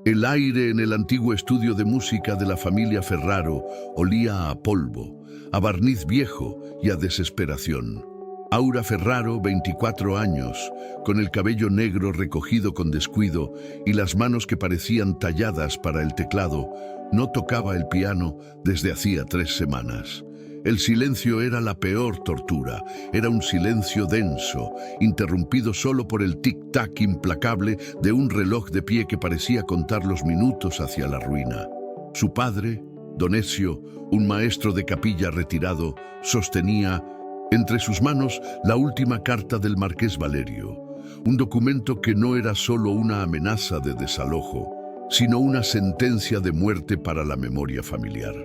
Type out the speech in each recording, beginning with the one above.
El aire en el antiguo estudio de música de la familia Ferraro olía a polvo, a barniz viejo y a desesperación. Aura Ferraro, 24 años, con el cabello negro recogido con descuido y las manos que parecían talladas para el teclado, no tocaba el piano desde hacía 3 semanas. El silencio era la peor tortura, era un silencio denso, interrumpido solo por el tic-tac implacable de un reloj de pie que parecía contar los minutos hacia la ruina. Su padre, Don Ezio, un maestro de capilla retirado, sostenía entre sus manos la última carta del marqués Valerio, un documento que no era solo una amenaza de desalojo, sino una sentencia de muerte para la memoria familiar.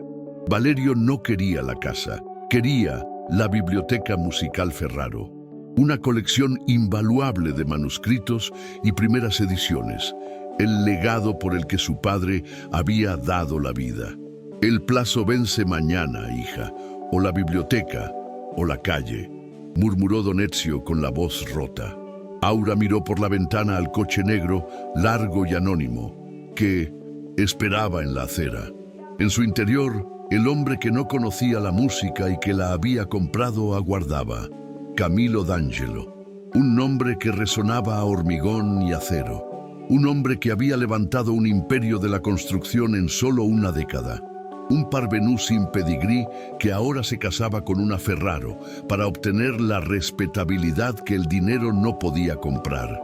Valerio no quería la casa, quería la Biblioteca Musical Ferraro, una colección invaluable de manuscritos y primeras ediciones, el legado por el que su padre había dado la vida. El plazo vence mañana, hija, o la biblioteca, o la calle, murmuró Don Ezio con la voz rota. Aura miró por la ventana al coche negro, largo y anónimo, que esperaba en la acera. En su interior, el hombre que no conocía la música y que la había comprado aguardaba. Camillo D'Angelo, un nombre que resonaba a hormigón y acero. Un hombre que había levantado un imperio de la construcción en solo una década. Un parvenú sin pedigrí que ahora se casaba con una Ferraro para obtener la respetabilidad que el dinero no podía comprar.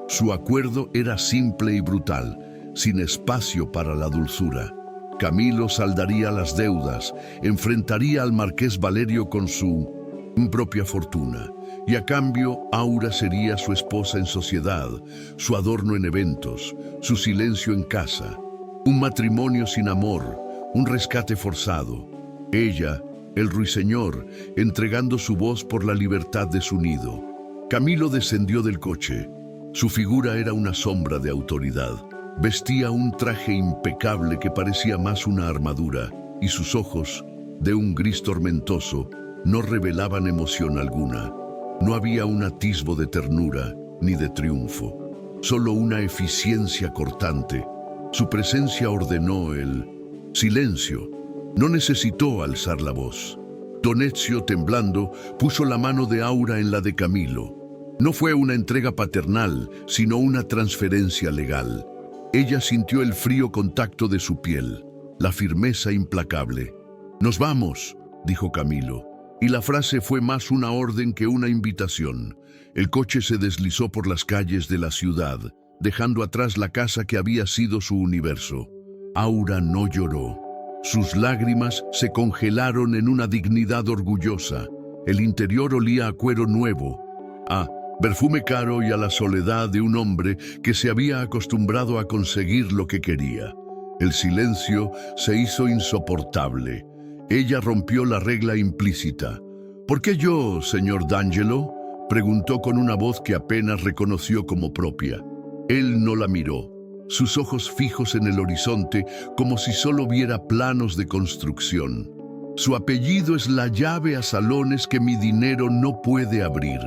Su acuerdo era simple y brutal, sin espacio para la dulzura. Camillo saldaría las deudas, enfrentaría al marqués Valerio con su propia fortuna, y a cambio Aura sería su esposa en sociedad, su adorno en eventos, su silencio en casa. Un matrimonio sin amor, un rescate forzado. Ella, el ruiseñor, entregando su voz por la libertad de su nido. Camillo descendió del coche. Su figura era una sombra de autoridad. Vestía un traje impecable que parecía más una armadura, y sus ojos, de un gris tormentoso, no revelaban emoción alguna. No había un atisbo de ternura ni de triunfo, solo una eficiencia cortante. Su presencia ordenó el silencio. No necesitó alzar la voz. Don Ezio, temblando, puso la mano de Aura en la de Camillo. No fue una entrega paternal, sino una transferencia legal. Ella sintió el frío contacto de su piel, la firmeza implacable. «Nos vamos», dijo Camillo, y la frase fue más una orden que una invitación. El coche se deslizó por las calles de la ciudad, dejando atrás la casa que había sido su universo. Aura no lloró. Sus lágrimas se congelaron en una dignidad orgullosa. El interior olía a cuero nuevo, a perfume caro y a la soledad de un hombre que se había acostumbrado a conseguir lo que quería. El silencio se hizo insoportable. Ella rompió la regla implícita. «¿Por qué yo, señor D'Angelo?», preguntó con una voz que apenas reconoció como propia. Él no la miró, sus ojos fijos en el horizonte como si solo viera planos de construcción. «Su apellido es la llave a salones que mi dinero no puede abrir.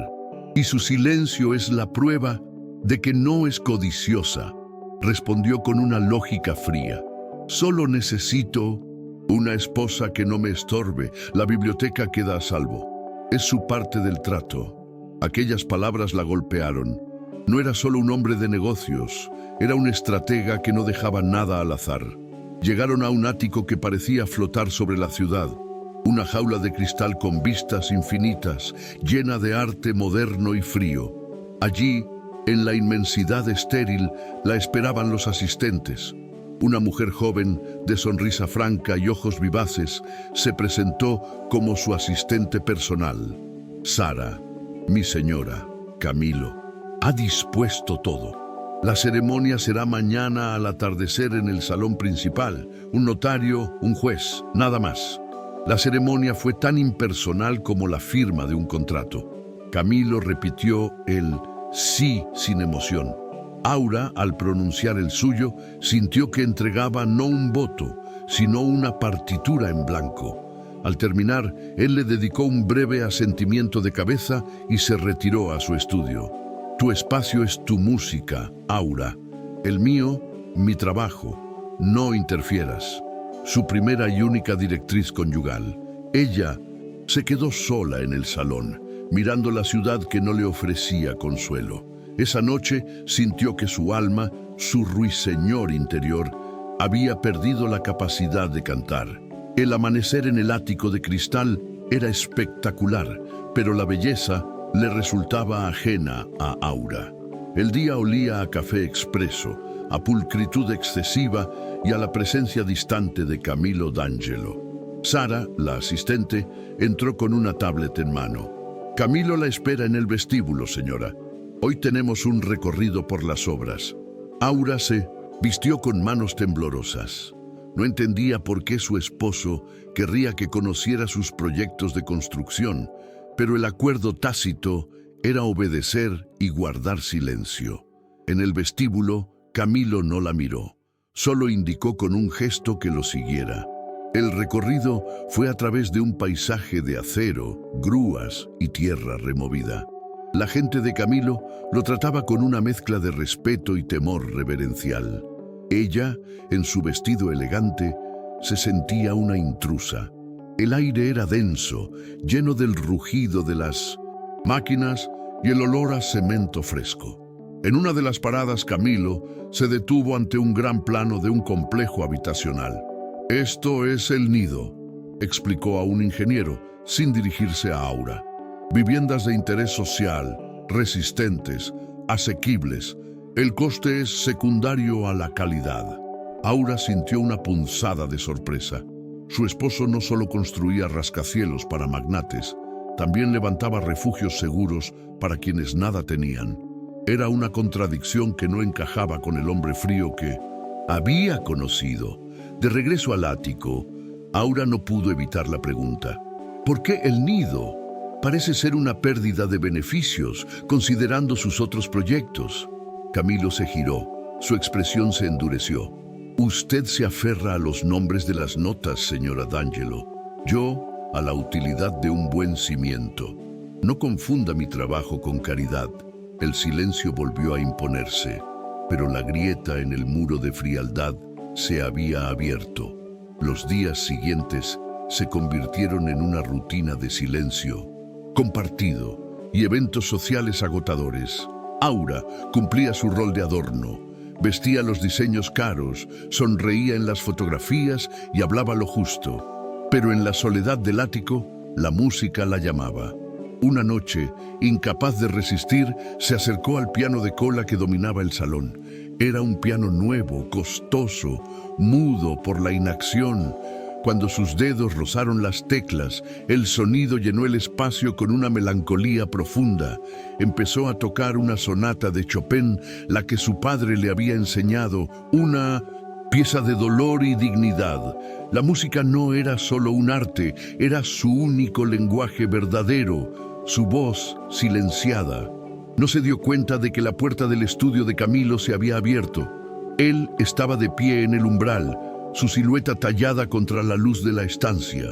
Y su silencio es la prueba de que no es codiciosa», respondió con una lógica fría. «Solo necesito una esposa que no me estorbe. La biblioteca queda a salvo. Es su parte del trato». Aquellas palabras la golpearon. No era solo un hombre de negocios, era un estratega que no dejaba nada al azar. Llegaron a un ático que parecía flotar sobre la ciudad. Una jaula de cristal con vistas infinitas, llena de arte moderno y frío. Allí, en la inmensidad estéril, la esperaban los asistentes. Una mujer joven, de sonrisa franca y ojos vivaces, se presentó como su asistente personal. «Sara, mi señora, Camillo, ha dispuesto todo. La ceremonia será mañana al atardecer en el salón principal. Un notario, un juez, nada más». La ceremonia fue tan impersonal como la firma de un contrato. Camillo repitió el sí sin emoción. Aura, al pronunciar el suyo, sintió que entregaba no un voto, sino una partitura en blanco. Al terminar, él le dedicó un breve asentimiento de cabeza y se retiró a su estudio. «Tu espacio es tu música, Aura. El mío, mi trabajo, no interfieras. Su primera y única directriz conyugal. Ella se quedó sola en el salón, mirando la ciudad que no le ofrecía consuelo. Esa noche sintió que su alma, su ruiseñor interior, había perdido la capacidad de cantar. El amanecer en el ático de cristal era espectacular, pero la belleza le resultaba ajena a Aura. El día olía a café expreso, a pulcritud excesiva y a la presencia distante de Camilo D'Angelo. Sara, la asistente, entró con una tablet en mano. Camilo la espera en el vestíbulo, señora. Hoy tenemos un recorrido por las obras. Aura se vistió con manos temblorosas. No entendía por qué su esposo querría que conociera sus proyectos de construcción, pero el acuerdo tácito era obedecer y guardar silencio. En el vestíbulo, Camilo no la miró, solo indicó con un gesto que lo siguiera. El recorrido fue a través de un paisaje de acero, grúas y tierra removida. La gente de Camilo lo trataba con una mezcla de respeto y temor reverencial. Ella, en su vestido elegante, se sentía una intrusa. El aire era denso, lleno del rugido de las máquinas y el olor a cemento fresco. En una de las paradas, Camilo se detuvo ante un gran plano de un complejo habitacional. «Esto es el nido», explicó a un ingeniero, sin dirigirse a Aura. «Viviendas de interés social, resistentes, asequibles. El coste es secundario a la calidad». Aura sintió una punzada de sorpresa. Su esposo no solo construía rascacielos para magnates, también levantaba refugios seguros para quienes nada tenían. Era una contradicción que no encajaba con el hombre frío que había conocido. De regreso al ático, Aura no pudo evitar la pregunta: ¿por qué el nido? Parece ser una pérdida de beneficios, considerando sus otros proyectos. Camilo se giró, su expresión se endureció. Usted se aferra a los nombres de las notas, señora D'Angelo. Yo, a la utilidad de un buen cimiento. No confunda mi trabajo con caridad. El silencio volvió a imponerse, pero la grieta en el muro de frialdad se había abierto. Los días siguientes se convirtieron en una rutina de silencio compartido y eventos sociales agotadores. Aura cumplía su rol de adorno, vestía los diseños caros, sonreía en las fotografías y hablaba lo justo. Pero en la soledad del ático, la música la llamaba. Una noche, incapaz de resistir, se acercó al piano de cola que dominaba el salón. Era un piano nuevo, costoso, mudo por la inacción. Cuando sus dedos rozaron las teclas, el sonido llenó el espacio con una melancolía profunda. Empezó a tocar una sonata de Chopin, la que su padre le había enseñado, una pieza de dolor y dignidad. La música no era solo un arte, era su único lenguaje verdadero, su voz silenciada. No se dio cuenta de que la puerta del estudio de Camilo se había abierto. Él estaba de pie en el umbral, su silueta tallada contra la luz de la estancia.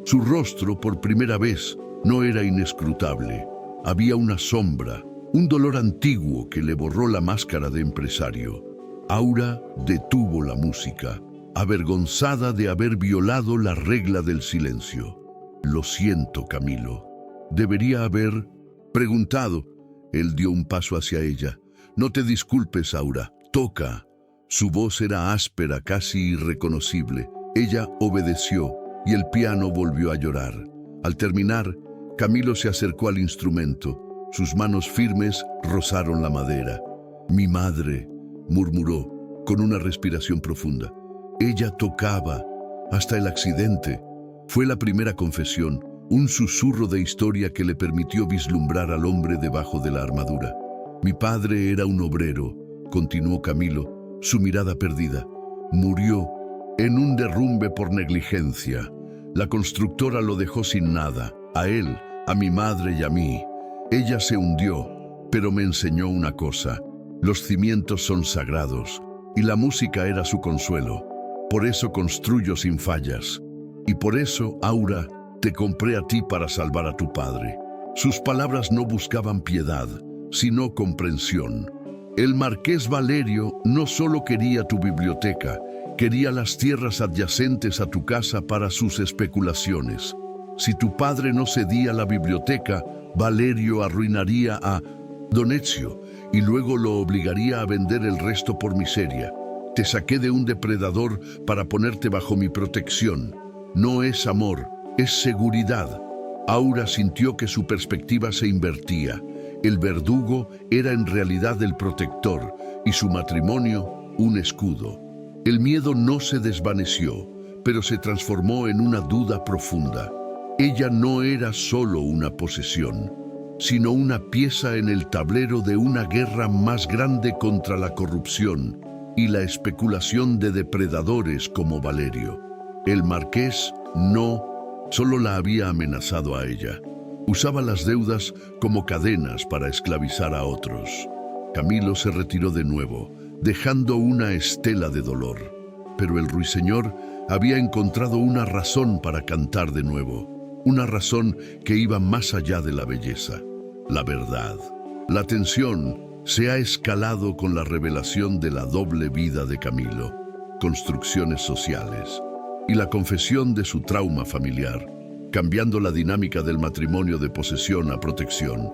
Su rostro, por primera vez, no era inescrutable. Había una sombra, un dolor antiguo que le borró la máscara de empresario. Aura detuvo la música, avergonzada de haber violado la regla del silencio. «Lo siento, Camilo. Debería haber preguntado». Él dio un paso hacia ella. «No te disculpes, Aura. Toca». Su voz era áspera, casi irreconocible. Ella obedeció y el piano volvió a llorar. Al terminar, Camilo se acercó al instrumento. Sus manos firmes rozaron la madera. «Mi madre», murmuró, con una respiración profunda. Ella tocaba, hasta el accidente. Fue la primera confesión, un susurro de historia que le permitió vislumbrar al hombre debajo de la armadura. «Mi padre era un obrero», continuó Camilo, su mirada perdida. «Murió en un derrumbe por negligencia. La constructora lo dejó sin nada, a él, a mi madre y a mí. Ella se hundió, pero me enseñó una cosa. Los cimientos son sagrados, y la música era su consuelo. Por eso construyo sin fallas. Y por eso, Aura, te compré a ti para salvar a tu padre». Sus palabras no buscaban piedad, sino comprensión. El marqués Valerio no solo quería tu biblioteca, quería las tierras adyacentes a tu casa para sus especulaciones. Si tu padre no cedía la biblioteca, Valerio arruinaría a Don Ezio y luego lo obligaría a vender el resto por miseria. Te saqué de un depredador para ponerte bajo mi protección. No es amor, es seguridad. Aura sintió que su perspectiva se invertía. El verdugo era en realidad el protector y su matrimonio un escudo. El miedo no se desvaneció, pero se transformó en una duda profunda. Ella no era solo una posesión, sino una pieza en el tablero de una guerra más grande contra la corrupción y la especulación de depredadores como Valerio. El marqués no solo la había amenazado a ella, usaba las deudas como cadenas para esclavizar a otros. Camilo se retiró de nuevo, dejando una estela de dolor. Pero el ruiseñor había encontrado una razón para cantar de nuevo, una razón que iba más allá de la belleza, la verdad. La tensión se ha escalado con la revelación de la doble vida de Camilo, construcciones sociales y la confesión de su trauma familiar, cambiando la dinámica del matrimonio de posesión a protección.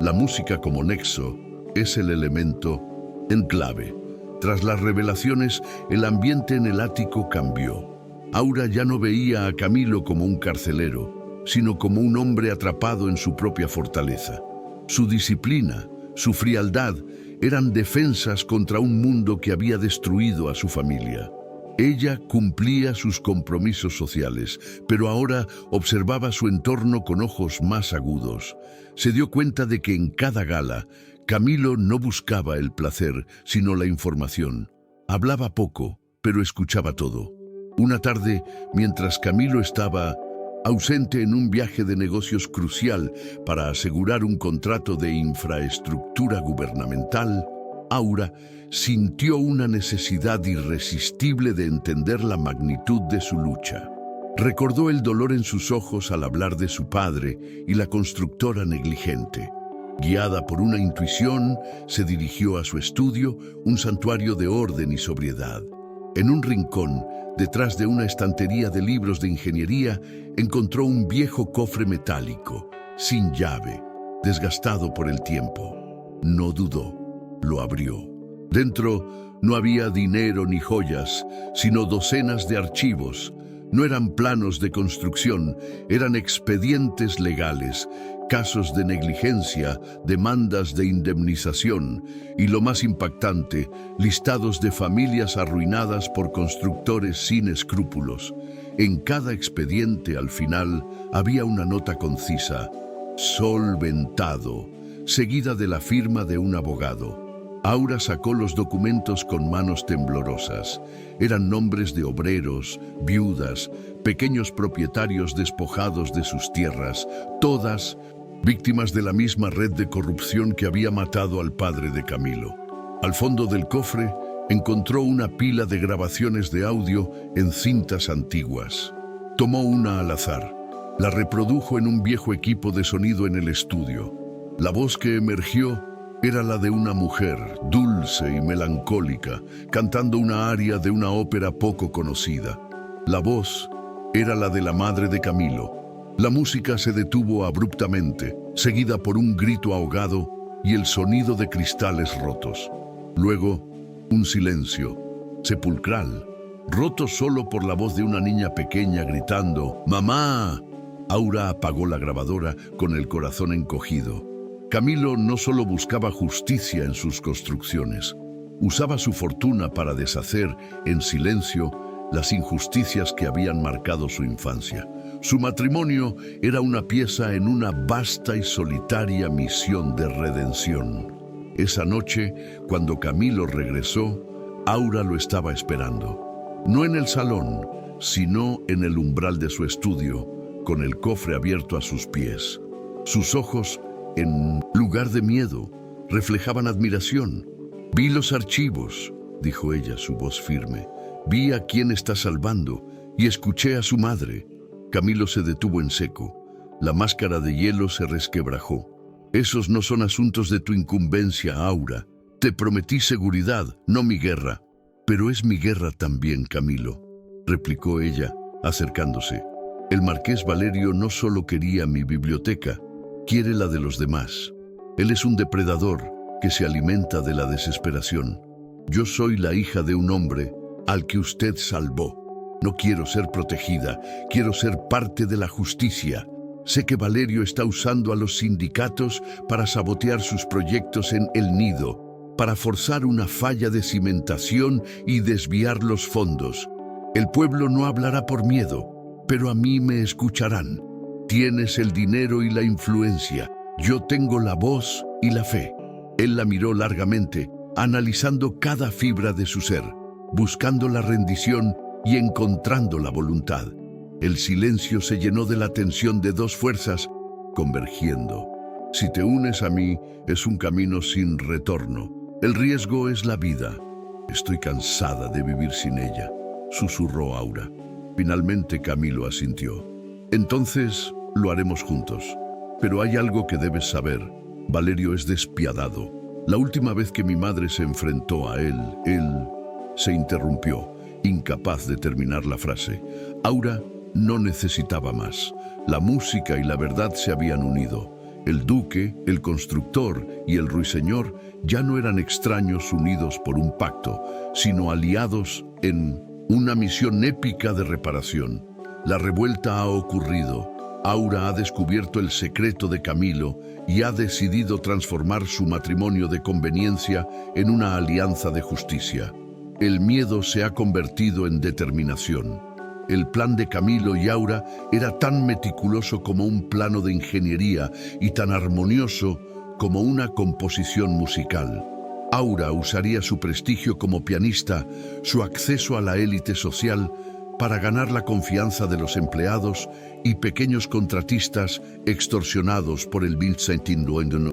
La música como nexo es el elemento en clave. Tras las revelaciones, el ambiente en el ático cambió. Aura ya no veía a Camilo como un carcelero, sino como un hombre atrapado en su propia fortaleza. Su disciplina, su frialdad, eran defensas contra un mundo que había destruido a su familia. Ella cumplía sus compromisos sociales, pero ahora observaba su entorno con ojos más agudos. Se dio cuenta de que en cada gala, Camilo no buscaba el placer, sino la información. Hablaba poco, pero escuchaba todo. Una tarde, mientras Camilo estaba ausente en un viaje de negocios crucial para asegurar un contrato de infraestructura gubernamental, Aura sintió una necesidad irresistible de entender la magnitud de su lucha. Recordó el dolor en sus ojos al hablar de su padre y la constructora negligente. Guiada por una intuición, se dirigió a su estudio, un santuario de orden y sobriedad. En un rincón, detrás de una estantería de libros de ingeniería, encontró un viejo cofre metálico, sin llave, desgastado por el tiempo. No dudó, lo abrió. Dentro no había dinero ni joyas, sino docenas de archivos. No eran planos de construcción, eran expedientes legales, casos de negligencia, demandas de indemnización y, lo más impactante, listados de familias arruinadas por constructores sin escrúpulos. En cada expediente, al final, había una nota concisa: solventado, seguida de la firma de un abogado. Aura sacó los documentos con manos temblorosas. Eran nombres de obreros, viudas, pequeños propietarios despojados de sus tierras, todas víctimas de la misma red de corrupción que había matado al padre de Camilo. Al fondo del cofre encontró una pila de grabaciones de audio en cintas antiguas. Tomó una al azar. La reprodujo en un viejo equipo de sonido en el estudio. La voz que emergió era la de una mujer, dulce y melancólica, cantando una aria de una ópera poco conocida. La voz era la de la madre de Camilo. La música se detuvo abruptamente, seguida por un grito ahogado y el sonido de cristales rotos. Luego, un silencio, sepulcral, roto solo por la voz de una niña pequeña gritando «¡Mamá!». Aura apagó la grabadora con el corazón encogido. Camilo no solo buscaba justicia en sus construcciones, usaba su fortuna para deshacer, en silencio, las injusticias que habían marcado su infancia. Su matrimonio era una pieza en una vasta y solitaria misión de redención. Esa noche, cuando Camilo regresó, Aura lo estaba esperando. No en el salón, sino en el umbral de su estudio, con el cofre abierto a sus pies. Sus ojos, en lugar de miedo, reflejaban admiración. «Vi los archivos», dijo ella, su voz firme. «Vi a quién está salvando y escuché a su madre». Camilo se detuvo en seco. La máscara de hielo se resquebrajó. «Esos no son asuntos de tu incumbencia, Aura. Te prometí seguridad, no mi guerra. Pero es mi guerra también, Camilo, replicó ella, acercándose. El marqués Valerio no solo quería mi biblioteca, quiere la de los demás. Él es un depredador que se alimenta de la desesperación. Yo soy la hija de un hombre al que usted salvó. No quiero ser protegida, quiero ser parte de la justicia. Sé que Valerio está usando a los sindicatos para sabotear sus proyectos en El Nido, para forzar una falla de cimentación y desviar los fondos. El pueblo no hablará por miedo, pero a mí me escucharán. Tienes el dinero y la influencia. Yo tengo la voz y la fe. Él la miró largamente, analizando cada fibra de su ser, buscando la rendición y encontrando la voluntad. El silencio se llenó de la tensión de dos fuerzas convergiendo. Si te unes a mí, es un camino sin retorno. El riesgo es la vida. Estoy cansada de vivir sin ella, susurró Aura. Finalmente Camilo asintió. Entonces lo haremos juntos. Pero hay algo que debes saber. Valerio es despiadado. La última vez que mi madre se enfrentó a él se interrumpió, incapaz de terminar la frase. Aura no necesitaba más. La música y la verdad se habían unido. El duque, el constructor y el ruiseñor ya no eran extraños unidos por un pacto, sino aliados en una misión épica de reparación. La revuelta ha ocurrido. Aura ha descubierto el secreto de Camilo y ha decidido transformar su matrimonio de conveniencia en una alianza de justicia. El miedo se ha convertido en determinación. El plan de Camilo y Aura era tan meticuloso como un plano de ingeniería y tan armonioso como una composición musical. Aura usaría su prestigio como pianista, su acceso a la élite social, para ganar la confianza de los empleados y pequeños contratistas extorsionados por el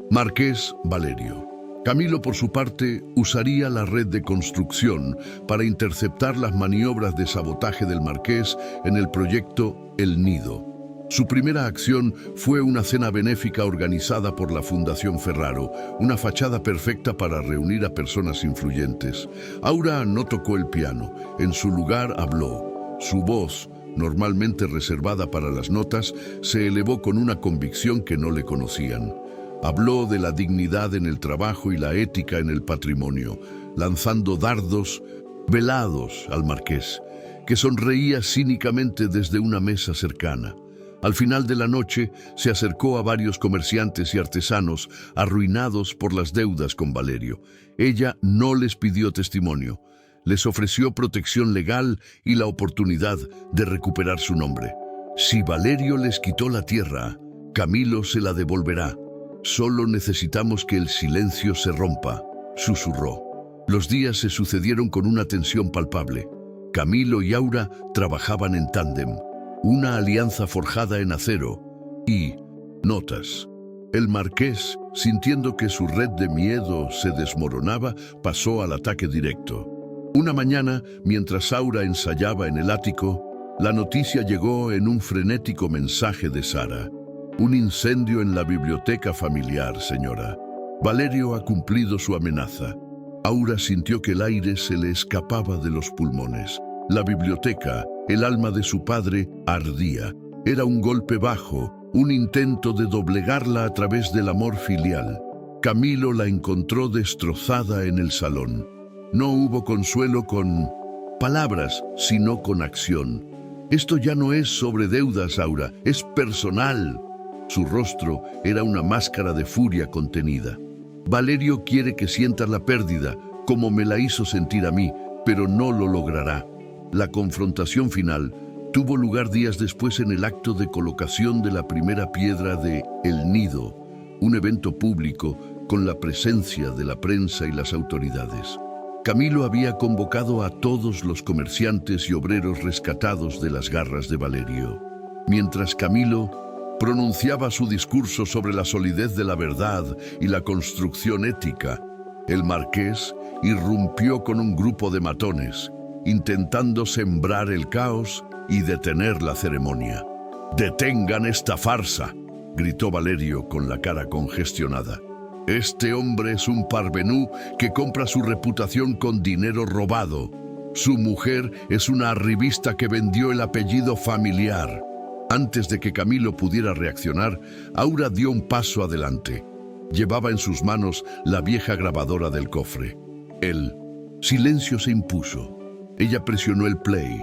marqués Valerio. Camilo, por su parte, usaría la red de construcción para interceptar las maniobras de sabotaje del marqués en el proyecto El Nido. Su primera acción fue una cena benéfica organizada por la Fundación Ferraro, una fachada perfecta para reunir a personas influyentes. Aura no tocó el piano, en su lugar habló. Su voz, normalmente reservada para las notas, se elevó con una convicción que no le conocían. Habló de la dignidad en el trabajo y la ética en el patrimonio, lanzando dardos velados al marqués, que sonreía cínicamente desde una mesa cercana. Al final de la noche, se acercó a varios comerciantes y artesanos arruinados por las deudas con Valerio. Ella no les pidió testimonio. Les ofreció protección legal y la oportunidad de recuperar su nombre. Si Valerio les quitó la tierra, Camilo se la devolverá. Solo necesitamos que el silencio se rompa, susurró. Los días se sucedieron con una tensión palpable. Camilo y Aura trabajaban en tándem, una alianza forjada en acero y notas. El marqués, sintiendo que su red de miedo se desmoronaba, pasó al ataque directo. Una mañana, mientras Aura ensayaba en el ático, la noticia llegó en un frenético mensaje de Sara. Un incendio en la biblioteca familiar, señora. Valerio ha cumplido su amenaza. Aura sintió que el aire se le escapaba de los pulmones. La biblioteca, el alma de su padre, ardía. Era un golpe bajo, un intento de doblegarla a través del amor filial. Camilo la encontró destrozada en el salón. No hubo consuelo con palabras, sino con acción. Esto ya no es sobre deudas, Aura, es personal. Su rostro era una máscara de furia contenida. Valerio quiere que sientas la pérdida, como me la hizo sentir a mí, pero no lo logrará. La confrontación final tuvo lugar días después en el acto de colocación de la primera piedra de El Nido, un evento público con la presencia de la prensa y las autoridades. Camilo había convocado a todos los comerciantes y obreros rescatados de las garras de Valerio. Mientras Camilo pronunciaba su discurso sobre la solidez de la verdad y la construcción ética, el marqués irrumpió con un grupo de matones, intentando sembrar el caos y detener la ceremonia. «¡Detengan esta farsa!», gritó Valerio con la cara congestionada. Este hombre es un parvenú que compra su reputación con dinero robado. Su mujer es una arribista que vendió el apellido familiar. Antes de que Camilo pudiera reaccionar, Aura dio un paso adelante. Llevaba en sus manos la vieja grabadora del cofre. El silencio se impuso. Ella presionó el play.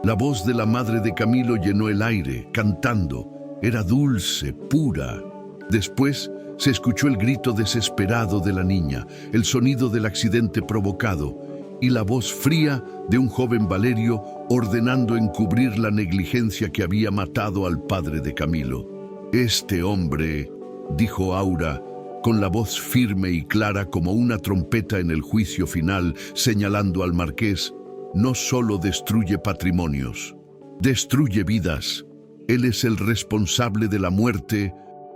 La voz de la madre de Camilo llenó el aire, cantando. Era dulce, pura. Después se escuchó el grito desesperado de la niña, el sonido del accidente provocado y la voz fría de un joven Valerio ordenando encubrir la negligencia que había matado al padre de Camilo. Este hombre, dijo Aura, con la voz firme y clara como una trompeta en el juicio final, señalando al marqués, no solo destruye patrimonios, destruye vidas. Él es el responsable de la muerte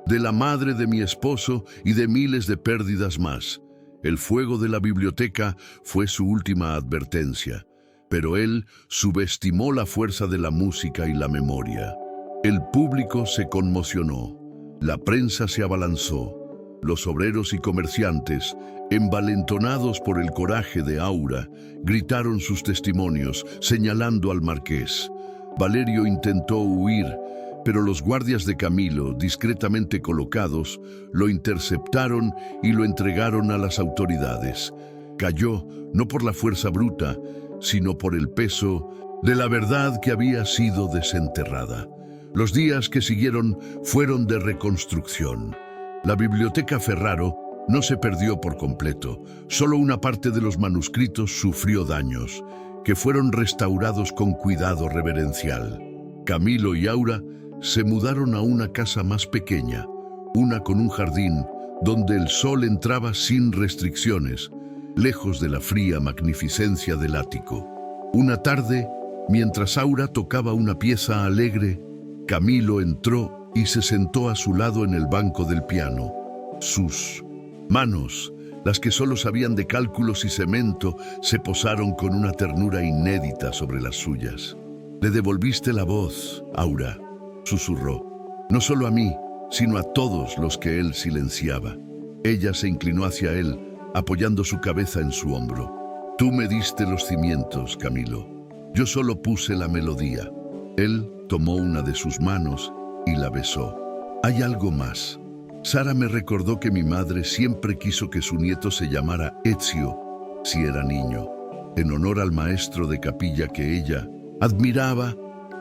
de la madre de mi esposo y de miles de pérdidas más. El fuego de la biblioteca fue su última advertencia, pero él subestimó la fuerza de la música y la memoria. El público se conmocionó, la prensa se abalanzó. Los obreros y comerciantes, envalentonados por el coraje de Aura, gritaron sus testimonios, señalando al marqués. Valerio intentó huir, pero los guardias de Camilo, discretamente colocados, lo interceptaron y lo entregaron a las autoridades. Cayó no por la fuerza bruta, sino por el peso de la verdad que había sido desenterrada. Los días que siguieron fueron de reconstrucción. La biblioteca Ferraro no se perdió por completo. Solo una parte de los manuscritos sufrió daños, que fueron restaurados con cuidado reverencial. Camilo y Aura se mudaron a una casa más pequeña, una con un jardín donde el sol entraba sin restricciones, lejos de la fría magnificencia del ático. Una tarde, mientras Aura tocaba una pieza alegre, Camilo entró y se sentó a su lado en el banco del piano. Sus manos, las que solo sabían de cálculos y cemento, se posaron con una ternura inédita sobre las suyas. «Le devolviste la voz, Aura», susurró. «No solo a mí, sino a todos los que él silenciaba». Ella se inclinó hacia él, apoyando su cabeza en su hombro. «Tú me diste los cimientos, Camilo. Yo solo puse la melodía». Él tomó una de sus manos y la besó. «Hay algo más. Sara me recordó que mi madre siempre quiso que su nieto se llamara Ezio si era niño, en honor al maestro de capilla que ella admiraba».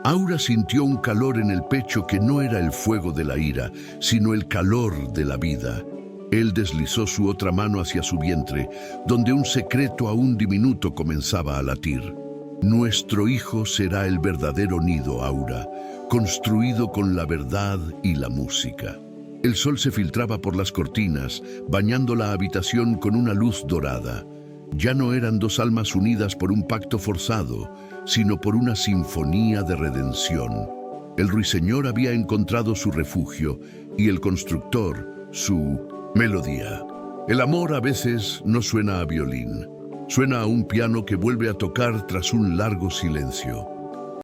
Aura sintió un calor en el pecho que no era el fuego de la ira, sino el calor de la vida. Él deslizó su otra mano hacia su vientre, donde un secreto aún diminuto comenzaba a latir. «Nuestro hijo será el verdadero nido, Aura, construido con la verdad y la música». El sol se filtraba por las cortinas, bañando la habitación con una luz dorada. Ya no eran dos almas unidas por un pacto forzado, sino por una sinfonía de redención. El ruiseñor había encontrado su refugio y el constructor su melodía. El amor a veces no suena a violín, suena a un piano que vuelve a tocar tras un largo silencio.